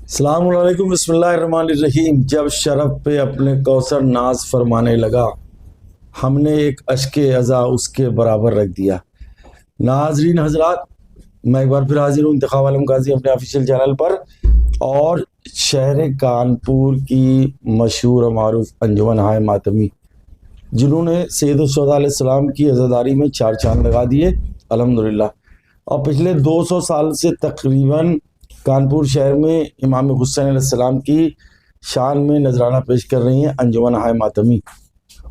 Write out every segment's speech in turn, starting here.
अस्सलामुअलैकुम बिस्मिल्लाहिर्रहमानिर्रहीम। जब शरफ पे अपने कौसर नाज फरमाने लगा, हमने एक अश्के अज़ा उसके बराबर रख दिया। नाजरीन हजरात, मैं एक बार फिर हाजिर हूँ इंतखाब आलम काजी अपने ऑफिशियल चैनल पर। और शहर कानपुर की मशहूर और मारूफ अंजुमन हाय मातमी, जिन्होंने सैयद अलैहिस्सलाम की अज़ादारी में चार चांद लगा दिए अल्हम्दुलिल्लाह। और पिछले 200 साल से तकरीबन कानपुर शहर में इमाम हुसैन अलैहिस्सलाम की शान में नजराना पेश कर रही हैं अंजुमन हाय मातमी।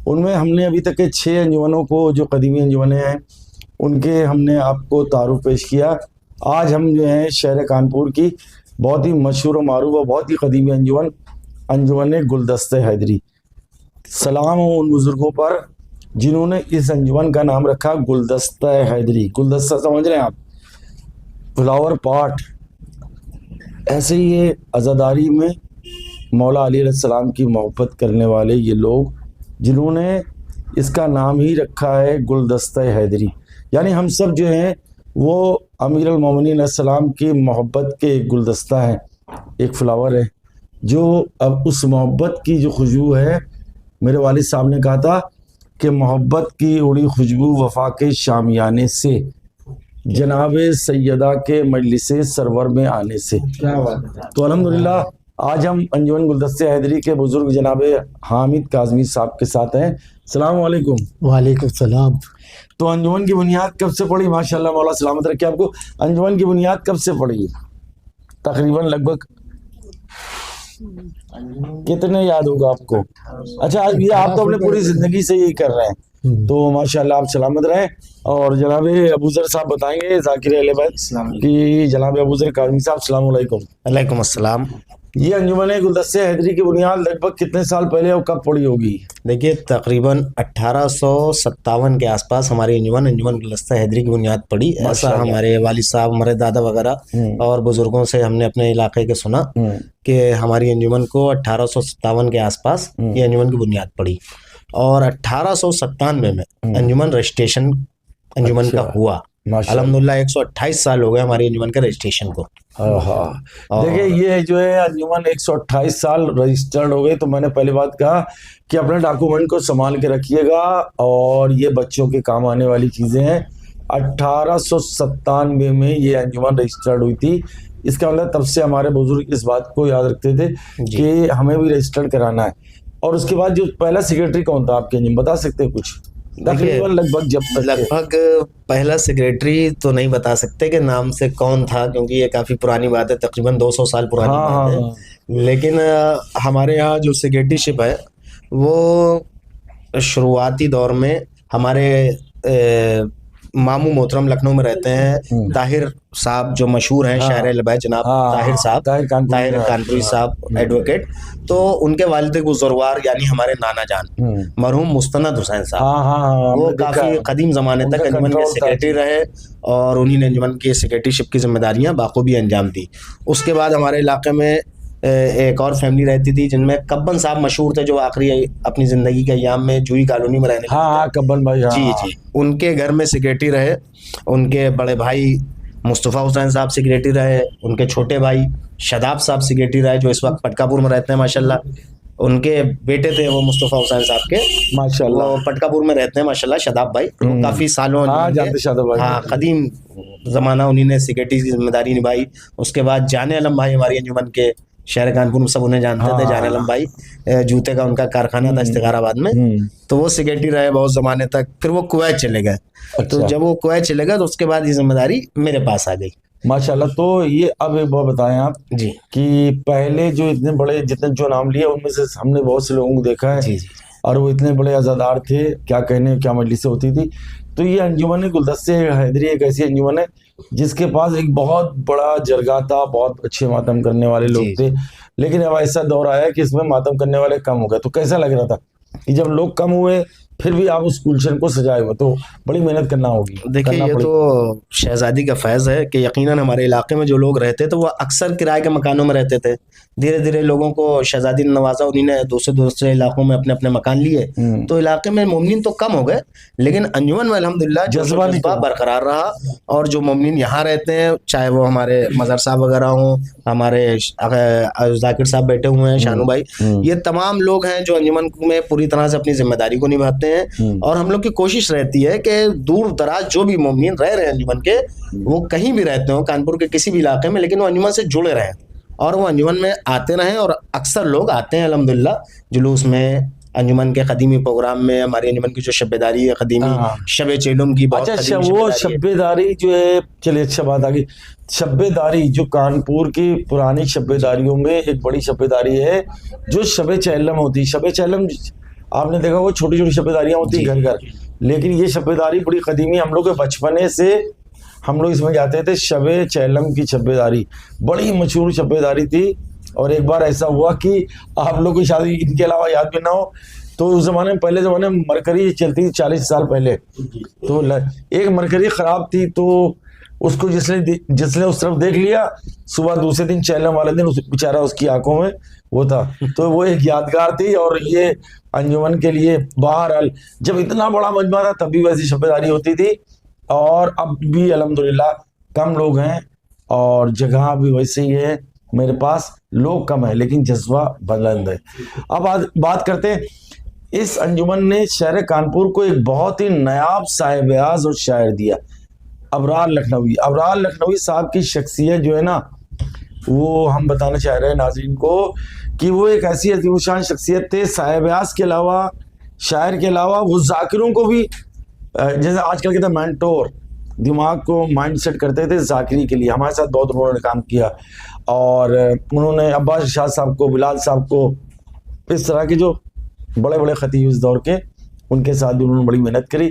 उनमें हमने अभी तक के 6 अंजुमनों को, जो कदीमी अंजुमनें हैं, उनके हमने आपको तारुफ पेश किया। आज हम जो है शहर कानपुर की बहुत ही मशहूर और मारूफ और बहुत ही कदीमी अंजुमन, अंजुमन गुलदस्ते हैदरी। सलाम हो उन बुजुर्गों पर जिन्होंने इस अंजुमन का नाम रखा गुलदस्ता हैदरी। गुलदस्ता समझ रहे हैं आप, फ्लावर पॉट। ऐसे ही ये अज़ादारी में मौला अली अलैहिस्सलाम की मोहब्बत करने वाले ये लोग, जिन्होंने इसका नाम ही रखा है गुलदस्ता हैदरी। यानी हम सब जो हैं वो अमीर अल मोमिनीन अलैहिस्सलाम की मोहब्बत के एक गुलदस्ता है, एक फ्लावर है, जो अब उस मोहब्बत की जो खुशबू है, मेरे वालिद साहब ने कहा था कि मोहब्बत की उड़ी खुशबू वफा के शामियाने से, जनाबे सैयदा के मजलिस सरवर में आने से। क्या बात है। तो अल्हम्दुलिल्लाह आज हम अंजुमन गुलदस्ते हैदरी के बुजुर्ग जनाबे हामिद काज़मी साहब के साथ हैं। सलाम वालेकुम। वालेकुम सलाम। तो अंजुमन की बुनियाद कब से पड़ी? माशाल्लाह, मौला सलामत रखे आपको। अंजुमन की बुनियाद कब से पड़ी? तकरीबन लगभग कितने याद होगा आपको? अच्छा, ये आप तो अपने पूरी जिंदगी से यही कर रहे हैं, तो माशाल्लाह आप सलामत रहें। और जनाब अबूजर साहब बताएंगे, जाकिर अहले बैत कि जनाब अबूजर काज़मी साहब सलाम अलैकुम। वालेकुम अस्सलाम। ये अंजुमन गुलदस्ते हैदरी की बुनियाद लगभग कितने साल पहले और कब पड़ी होगी? देखिए, तकरीबन 1857 के आसपास हमारी अंजुमन गुलदस्ता हैदरी की बुनियाद पड़ी। ऐसा हमारे वालिद साहब, हमारे दादा वगैरह और बुजुर्गों से हमने अपने इलाके के सुना कि हमारी अंजुमन को 1857 के आसपास ये अंजुमन की बुनियाद पड़ी। और 1897 में अंजुमन रजिस्ट्रेशन अंजुमन का हुआ। अल्हम्दुलिल्लाह 128 साल हो गए हमारी अंजुमन के रजिस्ट्रेशन को। देखिए, ये जो है अंजुमन 128 साल रजिस्टर्ड हो गए। तो मैंने पहली बात कहा कि अपने डॉक्यूमेंट को संभाल के रखिएगा, और ये बच्चों के काम आने वाली चीज़ें हैं। 1897 में ये अंजुमन रजिस्टर्ड हुई थी। इसका मतलब तब से हमारे बुजुर्ग इस बात को याद रखते थे कि हमें भी रजिस्टर्ड कराना है। और उसके बाद जो पहला सेक्रेटरी कौन था आपके अंजुमन, बता सकते हैं कुछ? लगभग पहला सेक्रेटरी तो नहीं बता सकते कि नाम से कौन था, क्योंकि ये काफी पुरानी बात है, तकरीबन 200 साल पुरानी बात है। लेकिन हमारे यहाँ जो सेक्रेटरीशिप है वो शुरुआती दौर में हमारे मामू मोहतरम लखनऊ में रहते हैं, ताहिर साहब जो मशहूर हैं, शायर लबाय जनाब ताहिर साहब, ताहिर कानपुरी साहब एडवोकेट। तो उनके वालिद बुजुर्गवार यानी हमारे नाना जान मरहूम मुस्तनद हुसैन साहब, वो काफी कदीम जमाने तक अंजुमन के सेक्रेटरी रहे और उन्हीं ने अंजुमन की सेक्रेटरीशिप की जिम्मेदारियां बाखूबी अंजाम दी। उसके बाद हमारे इलाके में एक और फैमिली रहती थी जिनमें कब्बन साहब मशहूर थे, जो आखिरी अपनी जिंदगी के अयाम में जूही कॉलोनी में रहने कब्बन भाई। जी, उनके घर में सेक्रेटरी रहे। उनके बड़े भाई मुस्तफ़ा हुसैन साहब सेक्रेटरी रहे, उनके छोटे भाई शदाब साहब सेक्रेटरी रहे, जो इस वक्त पटकापुर में रहते हैं माशाल्लाह। उनके बेटे थे वो मुस्तफ़ा हुसैन साहब के, माशाल्लाह, वो पटकापुर में रहते हैं माशाल्लाह, शदाब भाई। काफी सालों कदीम जमाना उन्हीं ने सेक्रेटरी की जिम्मेदारी निभाई। उसके बाद जाने आलम भाई हमारी अंजुमन के, शहर कानपुर में सब उन्हें जानते थे, जाने आलम भाई, जूते का उनका कारखाना था इस्तिखाराबाद में, तो वो सेक्रेटरी रहे बहुत जमाने तक। फिर वो कुवैत चले गए। तो जब वो कुवैत चले गए तो उसके बाद ये जिम्मेदारी मेरे पास आ गई माशाल्लाह। तो ये अब एक बात बताएं आप जी कि पहले जो इतने बड़े जितने जो नाम लिए उनमें से हमने बहुत से लोगों को देखा है जी, और वो इतने बड़े आज़ादार थे, क्या कहने, क्या मजलिसें होती थी। तो ये अंजुमन गुलदस्ते हैदरी एक ऐसी अंजुमन है जिसके पास एक बहुत बड़ा जरगा था, बहुत अच्छे मातम करने वाले लोग थे। लेकिन अब ऐसा दौर आया कि इसमें मातम करने वाले कम हो गए। तो कैसा लग रहा था कि जब लोग कम हुए फिर भी आप उस गुलशन को सजाए हुए, तो बड़ी मेहनत करना होगी। देखिए, ये तो शहजादी का फैज़ है कि यकीनन हमारे इलाके में जो लोग रहते थे वो अक्सर किराए के मकानों में रहते थे। धीरे धीरे लोगों को शहजादी ने नवाजा, उन्हीं ने दूसरे दूसरे इलाकों में अपने अपने मकान लिए, तो इलाके में मोमिन तो कम हो गए, लेकिन अंजुमन में अल्हम्दुलिल्लाह जज्बा बरकरार रहा। और जो मोमिन यहाँ रहते हैं, चाहे वो हमारे मज़र साहब वगैरह हों, हमारे जाकिर साहब बैठे हुए हैं, शानू भाई, ये तमाम लोग हैं जो अंजुमन में पूरी तरह से अपनी जिम्मेदारी को निभाते हैं। और हम लोग की कोशिश रहती है कि दूर दराज जो भी मोमिन रह रहे हैं अंजुमन के, वो कहीं भी रहते हो कानपुर के किसी भी इलाके में, लेकिन वो अंजुमन से जुड़े रहें और वो अंजुमन में आते रहें। और अक्सर लोग आते हैं अल्हम्दुलिल्लाह जुलूस में, अंजुमन के खदीमी प्रोग्राम में। हमारी अंजुमन की जो शब्बेदारी है खदीमी, शबे चेलुम की बहुत अच्छा, खदीमी वो शब्बेदारी है। शब्बेदारी जो है, चलिए अच्छा बात आ गई। शब्बेदारी जो कानपुर की पुरानी शब्बेदारियों में एक बड़ी शब्बेदारी है जो शबे चेलम होती है। शबे चेलम आपने देखा वो छोटी छोटी शब्बेदारियां होती है घर घर, लेकिन ये शब्बेदारी बड़ी कदीमी, हम लोग के बचपने से हम लोग इसमें जाते थे। शबे चेलम की शब्बेदारी बड़ी मशहूर शब्बेदारी थी। और एक बार ऐसा हुआ कि आप लोग की शादी इनके अलावा याद भी ना हो, तो उस जमाने में, पहले जमाने में मरकरी चलती थी 40 साल पहले। तो एक मरकरी खराब थी, तो उसको जिसने उस तरफ देख लिया, सुबह दूसरे दिन चैलम वाले दिन बेचारा उसकी आंखों में वो था। तो वो एक यादगार थी। और ये अंजुमन के लिए बहरहाल जब इतना बड़ा मजमा था तब भी वैसी शब्बेदारी होती थी। और अब भी अल्हम्दुलिल्लाह कम लोग हैं और जगह भी वैसे ही है, मेरे पास लोग कम है लेकिन जज्बा बुलंद है। अब बात करते हैं, इस अंजुमन ने शहर कानपुर को एक बहुत ही नायाब साहिब-ए-आज़ और शायर दिया, अबरार लखनवी। अबरार लखनवी साहब की शख्सियत जो है ना, वो हम बताना चाह रहे हैं नाज़रीन को कि वो एक ऐसी अज़ीमुशान शख्सियत थे। साहिब-ए-आज़ के अलावा, शायर के अलावा, वो जाकिरों को भी, जैसे आजकल कहते हैं मेंटोर, दिमाग को माइंड सेट करते थे जाकिरी के लिए। हमारे साथ बहुत उन्होंने काम किया और उन्होंने अब्बास शाह साहब को, बिलाल साहब को, इस तरह के जो बड़े बड़े खतीब इस दौर के, उनके साथ भी उन्होंने बड़ी मेहनत करी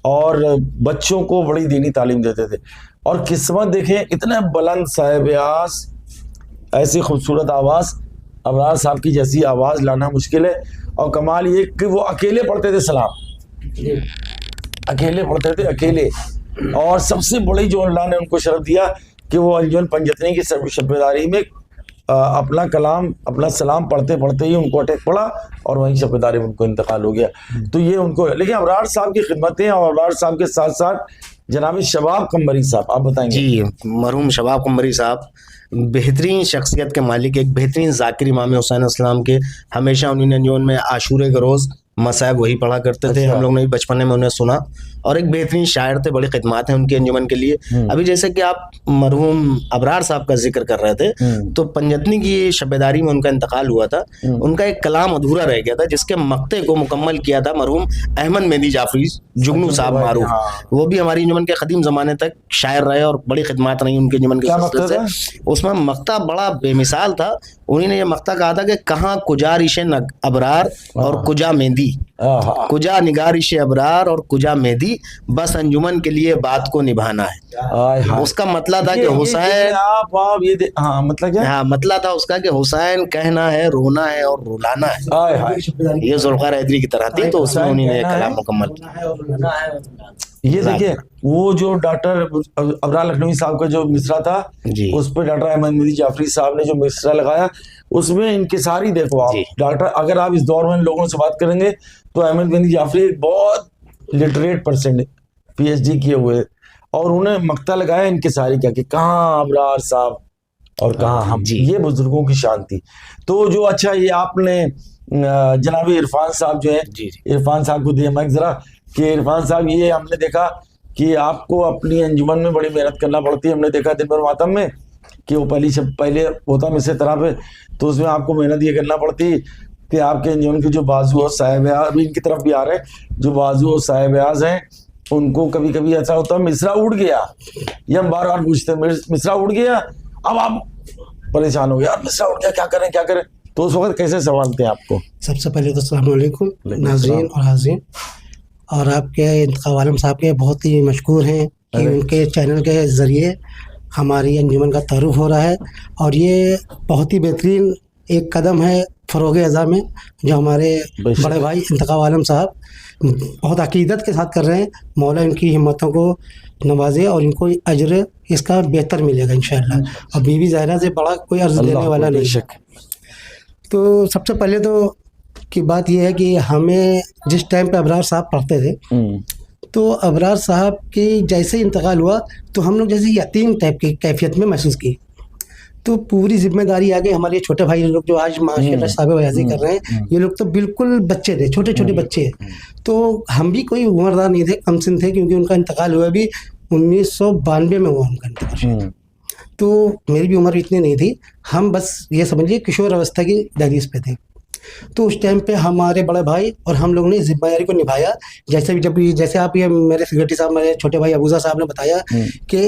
और बच्चों को बड़ी दीनी तालीम देते थे। और किस्मत देखें, इतने बुलंद साहिब-ए-आज़, ऐसी खूबसूरत आवाज़, अबरार साहब की जैसी आवाज़ लाना मुश्किल है। और कमाल ये कि वो अकेले पढ़ते थे सलाम, अकेले पढ़ते थे, अकेले। और सबसे बड़ी जो अल्लाह ने उनको शरफ दिया कि वो अंजुमन पंजतनी की शब्बेदारी में अपना कलाम, अपना सलाम पढ़ते पढ़ते ही उनको अटैक पड़ा और वहीं शब्बेदारी में उनको इंतकाल हो गया। तो ये उनको, लेकिन अबरार साहब की खिदमतें और अबरार साहब के साथ साथ जनाब शबाब कम्बरी साहब, आप बताएंगे? जी, मरहूम शबाब कम्बरी साहब बेहतरीन शख्सियत के मालिक, एक बेहतरीन जाकिर इमाम हुसैन अस्सलाम के। हमेशा उन्होंने अंजुमन में आशूरे के रोज़ मसायब वही पढ़ा करते थे। हम लोग ने भी बचपन में उन्हें सुना और एक बेहतरीन शायर थे, बड़ी खिदमत है उनकी अंजुमन के लिए। अभी जैसे कि आप मरहूम अबरार साहब का जिक्र कर रहे थे, तो पंजतनी की शब्बेदारी में उनका इंतकाल हुआ था। उनका एक कलाम अधूरा रह गया था जिसके मक्ते को मुकम्मल किया था मरहूम अहमद मेहदी जाफरी जुगनू साहब मारूफ। वो भी हमारी अंजुमन के कदीम ज़माने तक शायर रहे और बड़ी खिदमत रही उनके अंजुमन के सिलसिले से। उसमें मक्ता बड़ा बेमिसाल था। उन्होंने ये मक्ता कहा था कि कहाँ कुजा रिशे अबरार और कुजा मेहदी, कुजा निगारिश अबरार और कुजा मेहदी, बस अंजुमन के लिए बात को निभाना है। उसका मतलब था कि हुसैन, मतलब क्या? हाँ, मतलब था उसका कि हुसैन कहना है, रोना है और रुलाना है। ये जुल्फ़िकार हैदरी की तरह थी, तो उसमें उन्होंने कलाम मुकम्मल किया। ये देखिए, वो जो डॉक्टर अबरार लखनवी साहब का जो मिसरा था, उस पर डॉक्टर अहमद मेहदी जाफरी साहब ने जो मिसरा लगाया, उसमें इनकिसारी देखो आप। डॉक्टर, अगर आप इस दौर में लोगों से बात करेंगे तो अहमद मेहदी जाफरी एक बहुत लिटरेट पर्सन, PhD किए हुए, और उन्हें मक्ता लगाया इनकिसारी का कि कहाँ अबरार साहब और कहाँ हम। ये बुजुर्गों की शान थी। तो जो, अच्छा, ये आपने जनाब इरफान साहब जो है, इरफान साहब को दिया माइक जरा, कि इरफान साहब, ये हमने देखा कि आपको अपनी अंजुमन में बड़ी मेहनत करना पड़ती है। हमने देखा दिन भर मातम में कि वो पहले होता मिसे तरह पे, तो उसमें आपको मेहनत ये करना पड़ती कि आपके अंजुमन के जो बाजू और साहिब-ए-आज़, अभी इनकी तरफ भी आ रहे हैं, जो बाजू और साहिब-ए-आज़ हैं, उनको कभी कभी ऐसा होता है मिसरा उड़ गया, ये हम बार बार पूछते हैं मिसरा उड़ गया, अब आप परेशान हो गए, यार मिसरा उड़ गया, क्या करें क्या करें, तो उस वक्त कैसे संभालते हैं आपको? सबसे पहले तो अस्सलाम वालेकुम नाज़रीन और हाज़रीन, और आपके इंतखाब आलम साहब के बहुत ही मशकूर हैं कि उनके चैनल के ज़रिए हमारी अंजुमन का तारुफ हो रहा है। और ये बहुत ही बेहतरीन एक कदम है फ़रोग़ अज़ा में, जो हमारे बड़े भाई इंतखाब आलम साहब बहुत अकीदत के साथ कर रहे हैं। मौला इनकी हिम्मतों को नवाजे और इनको अजर इसका बेहतर मिलेगा इंशाअल्लाह। और बीवी ज़हरा से बड़ा कोई अर्ज़ देने वाला नहीं है। तो सबसे पहले तो की बात यह है कि हमें जिस टाइम पे अबरार साहब पढ़ते थे, तो अबरार साहब की जैसे इंतकाल हुआ तो हम लोग जैसे यतीम टाइप की कैफियत में महसूस की। तो पूरी जिम्मेदारी आ गई हमारे छोटे भाई लोग जो आज माशाल्लाह साहब बयाजी कर रहे हैं। ये लोग तो बिल्कुल बच्चे थे, छोटे छोटे बच्चे। तो हम भी कोई उम्रदार नहीं थे, कम सिन थे, क्योंकि उनका इंतकाल हुआ भी 1992 में हुआ उनका इंतकाल। तो मेरी भी उम्र इतनी नहीं थी, हम बस ये समझिए किशोर अवस्था की दहलीज पे थे। तो उस टाइम पे हमारे बड़े भाई और हम लोगों ने जिम्मेदारी को निभाया। जैसे आप ये मेरे सेक्रेटरी साहब, मेरे छोटे भाई अबूजा साहब ने बताया कि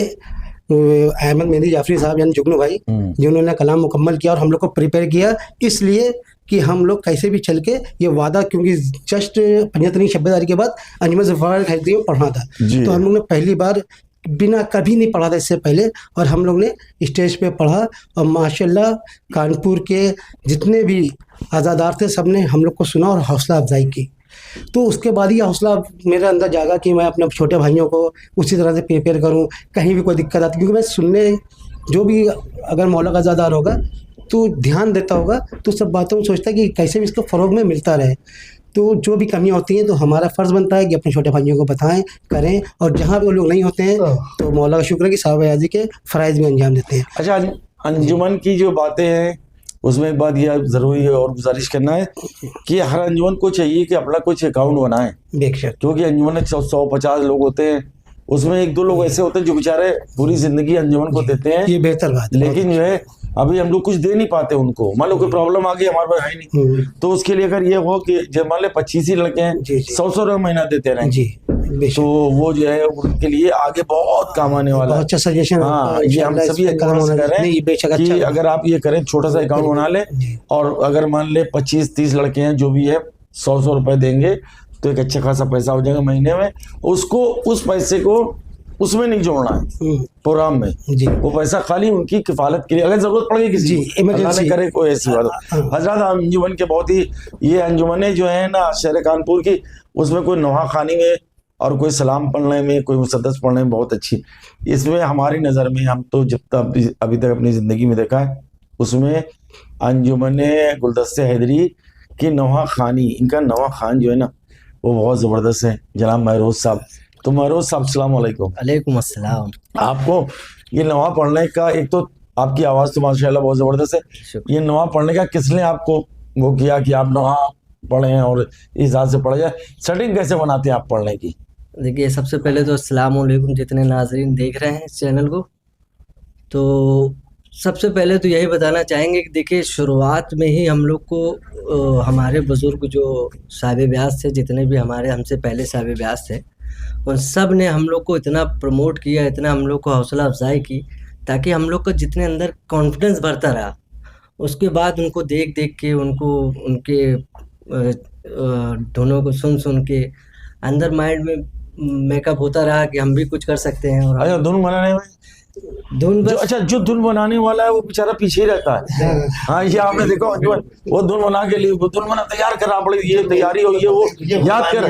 अहमद मेहंदी जाफरी साहब यानी जुगनू भाई, जिन्होंने कलाम मुकम्मल किया और हम लोग को प्रिपेयर किया, इसलिए कि हम लोग कैसे भी चल के ये वादा, क्योंकि जस्ट 75वीं शब्बेदारी के बाद अंजुमन ज़फ़रात हैदरी में पढ़ना था। तो हम लोग ने पहली बार बिना कभी नहीं पढ़ा था इससे पहले, और हम लोग ने स्टेज पे पढ़ा। और माशाल्लाह कानपुर के जितने भी आज़ादार थे सब ने हम लोग को सुना और हौसला अफजाई की। तो उसके बाद ही हौसला मेरे अंदर जागा कि मैं अपने छोटे भाइयों को उसी तरह से प्रिपेयर करूं, कहीं भी कोई दिक्कत आती, क्योंकि मैं सुनने जो भी अगर मौला का आज़ादार होगा तो ध्यान देता होगा, तो सब बातों में सोचता है कि कैसे भी इसको फ़रोग में मिलता रहे। तो जो भी कमियां होती हैं तो हमारा फ़र्ज़ बनता है कि अपने छोटे भाइयों को बताएं, करें, और जहाँ भी वो लोग नहीं होते हैं तो मौला का शुक्र है कि साहब बयाजी के फ़राइज़ भी अंजाम देते हैं। अच्छा, अंजुमन की जो बातें हैं उसमें एक बात यह ज़रूरी है और गुजारिश करना है कि हर अंजुमन को चाहिए कि अपना कुछ अकाउंट बनाए, बेशक, क्योंकि अंजुमन में 150 लोग होते हैं, उसमें 1-2 लोग ऐसे होते हैं जो बेचारे पूरी जिंदगी अंजुमन को देते हैं। ये बेहतर बात है। लेकिन जो है अभी हम लोग कुछ दे नहीं पाते उनको। मान लो कोई प्रॉब्लम आ गई, हमारे पास है नहीं, तो उसके लिए अगर ये हो कि जब मान लो 25 ही लड़के हैं, 100 रुपये महीना देते रहे जी, तो वो जो है उनके लिए आगे बहुत काम आने वाला है। बहुत अच्छा सजेशन। हाँ, ये हम सभी कि अगर आप ये करें, छोटा सा अकाउंट बना ले, और अगर मान ले 25-30 लड़के हैं जो भी है 100 रुपए देंगे तो एक अच्छा खासा पैसा हो जाएगा महीने में। उसको उस पैसे को उसमें नहीं जोड़ना है प्रोग्राम में जी। वो पैसा खाली उनकी किफालत के लिए, अगर जरूरत पड़ेगी किसी अल्लाह ने करे कोई ऐसी बात। हजरत अंजुमन के बहुत ही ये अंजुमने जो है ना शहर कानपुर की, उसमें कोई नोहा खानी में और कोई सलाम पढ़ने में, कोई मुसद्दस पढ़ने में बहुत अच्छी। इसमें हमारी नज़र में, हम तो जब तक अभी तक अपनी ज़िंदगी में देखा है, उसमें अंजुमने गुलदस्ते हैदरी की नोहा खानी, इनका नोहा खान जो है ना वो बहुत ज़बरदस्त है। जनाब महरोज साहब, तो महरोज साहब अस्सलाम वालेकुम। वालेकुम अस्सलाम। आपको ये नवा पढ़ने का, एक तो आपकी आवाज़ तो माशाल्लाह बहुत ज़बरदस्त है, ये नवा पढ़ने का किसने आपको वो किया कि आप नवा पढ़ें और इस हिसाब से पढ़ा जाए? सेटिंग कैसे बनाते हैं आप पढ़ने की? देखिए, सबसे पहले तो अस्सलाम वालेकुम जितने नाजरीन देख रहे हैं इस चैनल को। तो सबसे पहले तो यही बताना चाहेंगे कि देखिए, शुरुआत में ही हम लोग को हमारे बुज़ुर्ग जो साहिब ब्यास थे, जितने भी हमारे हमसे पहले साहिब ब्यास थे, उन सब ने हम लोग को इतना प्रमोट किया, इतना हम लोग को हौसला अफजाई की, ताकि हम लोग का जितने अंदर कॉन्फिडेंस बढ़ता रहा। उसके बाद उनको देख देख के, उनको उनके धुनों को सुन सुन के अंदर माइंड में मेकअप होता रहा कि हम भी कुछ कर सकते हैं। और अच्छा, धुन बनाने में जो धुन बनाने वाला है वो बेचारा पीछे ही रहता है। हाँ, ये आपने देखो वो धुन बना के लिए, वो धुन बना तैयार करना पड़ेगी, ये तैयारी हो, ये वो याद कर,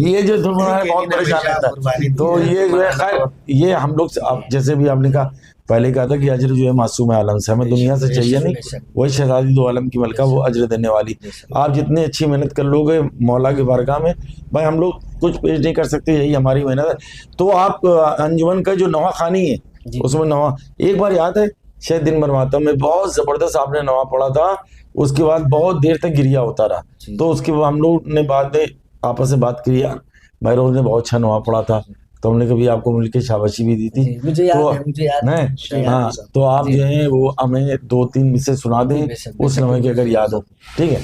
ये जो धुन बनाने बहुत परेशान रहता है। तो ये जो है, खैर ये हम लोग जैसे भी आपने कहा, पहले कहा था कि अजर जो है मासूम आलम से, हमें दुनिया से चाहिए नहीं, वही शहजादी दो आलम की मलका, वो अजर देने वाली। आप जितनी अच्छी मेहनत कर लोगे मौला की बारगाह में, भाई हम लोग कुछ पेश नहीं कर सकते, यही हमारी मेहनत है। तो आप अंजुमन का जो नवा खानी है, उसमें नवा एक बार याद है शायद दिन बनवाता में बहुत जबरदस्त आपने नवा पढ़ा था, उसके बाद बहुत देर तक गिरिया होता रहा। तो उसके बाद हम लोग ने बाद में आपस में बात किया, महरोज ने बहुत अच्छा नवा पढ़ा था, तो हमने कभी आपको मिलकर शाबाशी भी दी थी। मुझे याद है। हाँ, तो आप जो है वो हमें 2-3 मिसरे सुना दें उस समय की, अगर याद हो। ठीक है।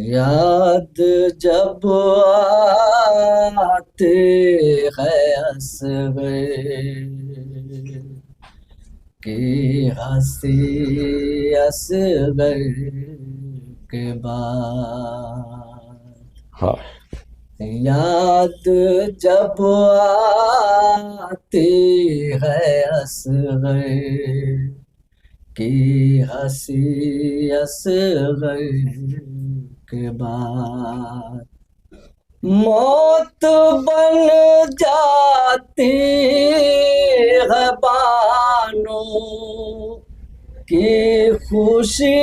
याद जब आते हैं असग़र की हंसी असग़र के बाद, हाँ, याद जब आती है असग़र की हंसी असग़र के बाद, मौत बन जाती है बानो की खुशी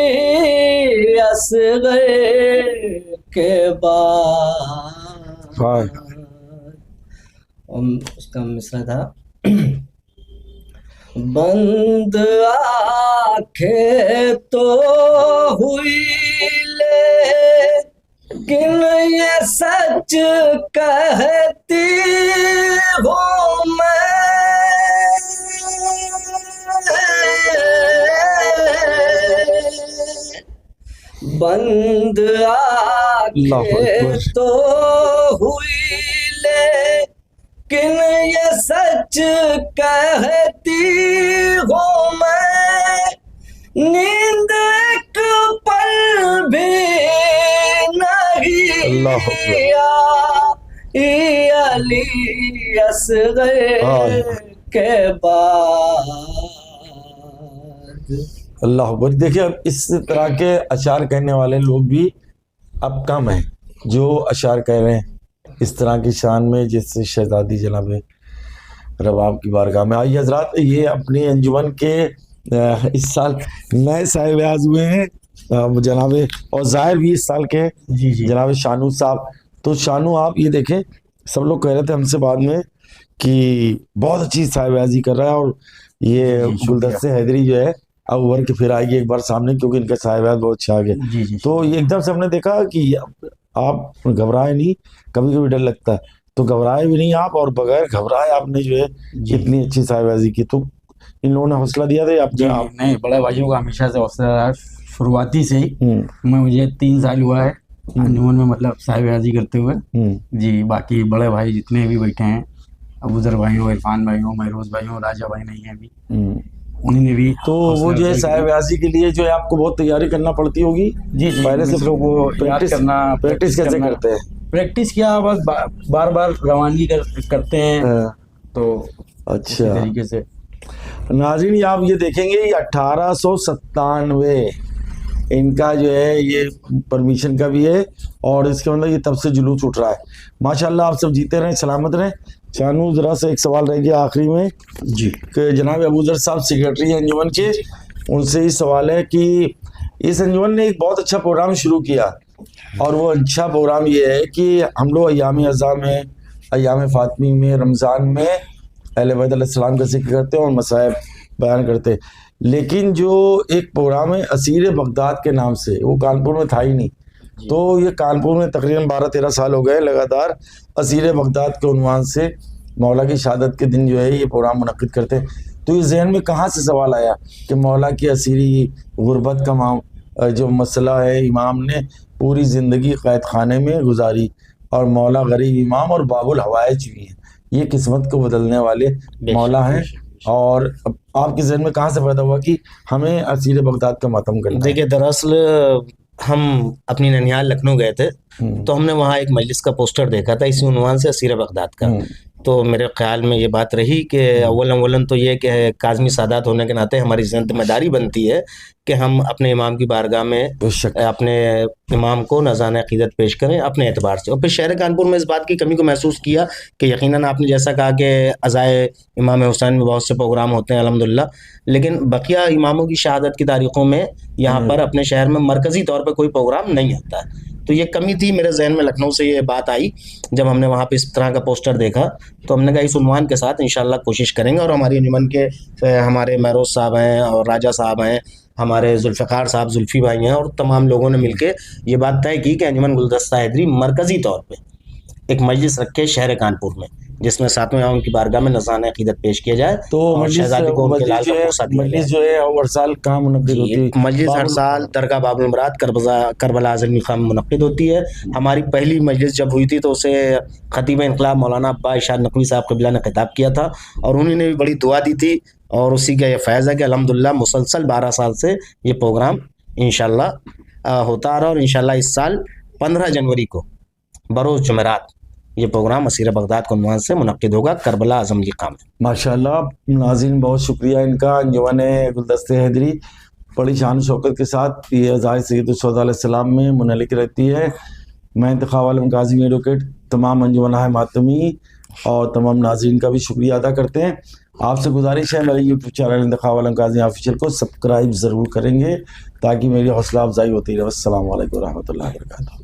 असग़र के बाद, और उसका मिसरा था बंद आंखें तो हुई लेकिन ये सच कहती हूँ मैं, बंद आंखें तो हुई लेकिन ये सच कहती हूँ मैं, नींद एक पल भी नहीं आई अली असग़र के बाद। अल्लाह अकबर। देखिए अब इस तरह के अशार कहने वाले लोग भी अब कम हैं जो अशार कह रहे हैं इस तरह की शान में, जैसे शहजादी जनाब रबाब की बारगाह में। आइए हजरात, ये अपनी अंजुमन के इस साल नए साहिब-ए-आज़ हुए हैं जनाब, और ज़ाहिर भी इस साल के हैं जनाब शानू साहब। तो शानू आप ये देखें, सब लोग कह रहे थे हमसे बाद में कि बहुत अच्छी साहिब-ए-आज़ी कर रहा है, और ये गुलदस्ते हैदरी जो है अब उभर के फिर आएगी एक बार सामने, क्योंकि इनका साहिब-ए-आज़ बहुत अच्छा आ गया। तो ये एकदम से हमने देखा कि आप घबराए नहीं, कभी कभी डर लगता है तो घबराए भी नहीं आप, और बगैर घबराए आपने जो है इतनी अच्छी साहिब-ए-आज़ी की। तो इन लोगों ने हौसला दिया था आप नहीं, बड़े भाइयों का हमेशा से हौसला शुरुआती से ही। मुझे 3 साल हुआ है अंजुमन में, मतलब साहिब-ए-आज़ी करते हुए जी। बाकी बड़े भाई जितने भी बैठे हैं, अबूजर भाई हो, इरफान भाई हो, महरोज भाई हो, राजा भाई नहीं है अभी, उन्हीं ने भी। तो वो जो है साहिब-ए-आज़ी के लिए जो है आपको बहुत तैयारी करना पड़ती होगी जी। पहले से। लोग वो प्रैक्टिस कैसे करते हैं? प्रैक्टिस किया, बस बार बार रवानगी करते हैं। तो अच्छा तरीके से नाज़रीन आप ये देखेंगे, ये 1897 इनका जो है ये परमिशन का भी है, और इसके मतलब ये तब से जुलूस उठ रहा है। माशाल्लाह, आप सब जीते रहें, सलामत रहें। शानू जरा से एक सवाल रह गया आखिरी में जी, कि जनाब अबूजर साहब सेक्रेटरी हैं अंजुमन के, उनसे ही सवाल है कि इस अंजुमन ने एक बहुत अच्छा प्रोग्राम शुरू किया, और वो अच्छा प्रोग्राम ये है कि हम लोग अय्याम अज़ा में, अय्याम फ़ातिमी में, रमज़ान में अहले बैत अलैहिस्सलाम का जिक्र करते हैं और मसाइब बयान करते हैं। लेकिन जो एक प्रोग्राम है असीर बगदाद के नाम से, वो कानपुर में था ही नहीं। तो ये कानपुर में तकरीबन 12-13 साल हो गए लगातार असीर बगदाद के उन्वान से मौला की शहादत के दिन जो है ये प्रोग्राम मुनक्किद करते हैं। तो इस जहन में कहाँ से सवाल आया कि मौला की असीरी गुर्बत का जो मसला है, इमाम ने पूरी ज़िंदगी कैद खाने में गुजारी, और मौला गरीब इमाम और बाबुल हवाइज भी हैं, ये किस्मत को बदलने वाले मौला हैं। और आपके जहन में कहाँ से पैदा हुआ कि हमें असीर बगदाद का मातम करना है? देखिए, दरअसल हम अपनी ननिहाल लखनऊ गए थे, तो हमने वहाँ एक मजलिस का पोस्टर देखा था इसी उन्वान से, असीर बगदाद का। तो मेरे ख्याल में ये बात रही कि अव्वलन तो ये कि काज़मी सादात होने के नाते हमारी जिम्मेदारी बनती है कि हम अपने इमाम की बारगाह में अपने इमाम को नज़ान अक़ीदत पेश करें अपने एतबार से। और फिर शहर कानपुर में इस बात की कमी को महसूस किया कि यकीनन आपने जैसा कहा कि अज़ाए इमाम हुसैन में बहुत से प्रोग्राम होते हैं अल्हम्दुलिल्लाह, लेकिन बकिया इमामों की शहादत की तारीख़ों में यहाँ पर अपने शहर में मरकज़ी तौर पर कोई प्रोग्राम नहीं होता है। तो ये कमी थी मेरे जहन में, लखनऊ से ये बात आई जब हमने वहाँ पे इस तरह का पोस्टर देखा, तो हमने कहा इस उन्वान के साथ इंशाल्लाह कोशिश करेंगे। और हमारी अंजुमन के हमारे महरोज साहब हैं और राजा साहब हैं, हमारे जुल्फ़िकार साहब, जुल्फ़ी भाई हैं, और तमाम लोगों ने मिलकर ये बात तय की कि अंजुमन गुलदस्ता हैदरी मरकज़ी तौर पर एक मजलिस रखे शहर कानपुर में, जिसमें 7वें इमाम की बारगाह में नज़ान अक़ीदत पेश किया जाए। तो शहजादी को उनके लाल का पुरसा दिया मजलिस जो है हर साल कहाँ मुनक्किद होती है? मजलिस हर साल दरगाह बाबुल मुराद करबला आज़मी खां में मुनक्किद होती है। हमारी पहली मजलिस जब हुई थी तो उसे खतीब इनकलाब मौलाना अब्बा इरशाद नकवी साहब क़िबला ने खिताब किया था, और उन्होंने भी बड़ी दुआ दी थी, और उसी का ये फैज़ है कि अल्हम्दुलिल्लाह मुसलसल 12 साल से ये प्रोग्राम इंशाल्लाह होता आ रहा है। और इंशाल्लाह इस साल 15 जनवरी को बरोज़ जुमेरात ये प्रोग्राम असीर बगदाद के उन्वान से मुनक्किद होगा करबला आज़म की खां में। माशाल्लाह नाज़रीन, बहुत शुक्रिया इनका। अंजुमन गुलदस्ते हैदरी बड़ी शान शौकत के साथ ये अज़ाए सैयद शुहदा अलैहिस्सलाम में मुनलिक रहती है। मैं इंतखाब आलम काज़िम एडवोकेट तमाम अंजुमन मातमी और तमाम नाज़रीन का भी शुक्रिया अदा करते हैं। आपसे गुजारिश है मेरे यूट्यूब चैनल इंतखाब आलम काज़िम ऑफिशियल को सब्सक्राइब ज़रूर करेंगे ताकि मेरी हौसला अफजाई होती रहे। अस्सलाम वालेकुम व रहमतुल्लाहि व बरकातुहू।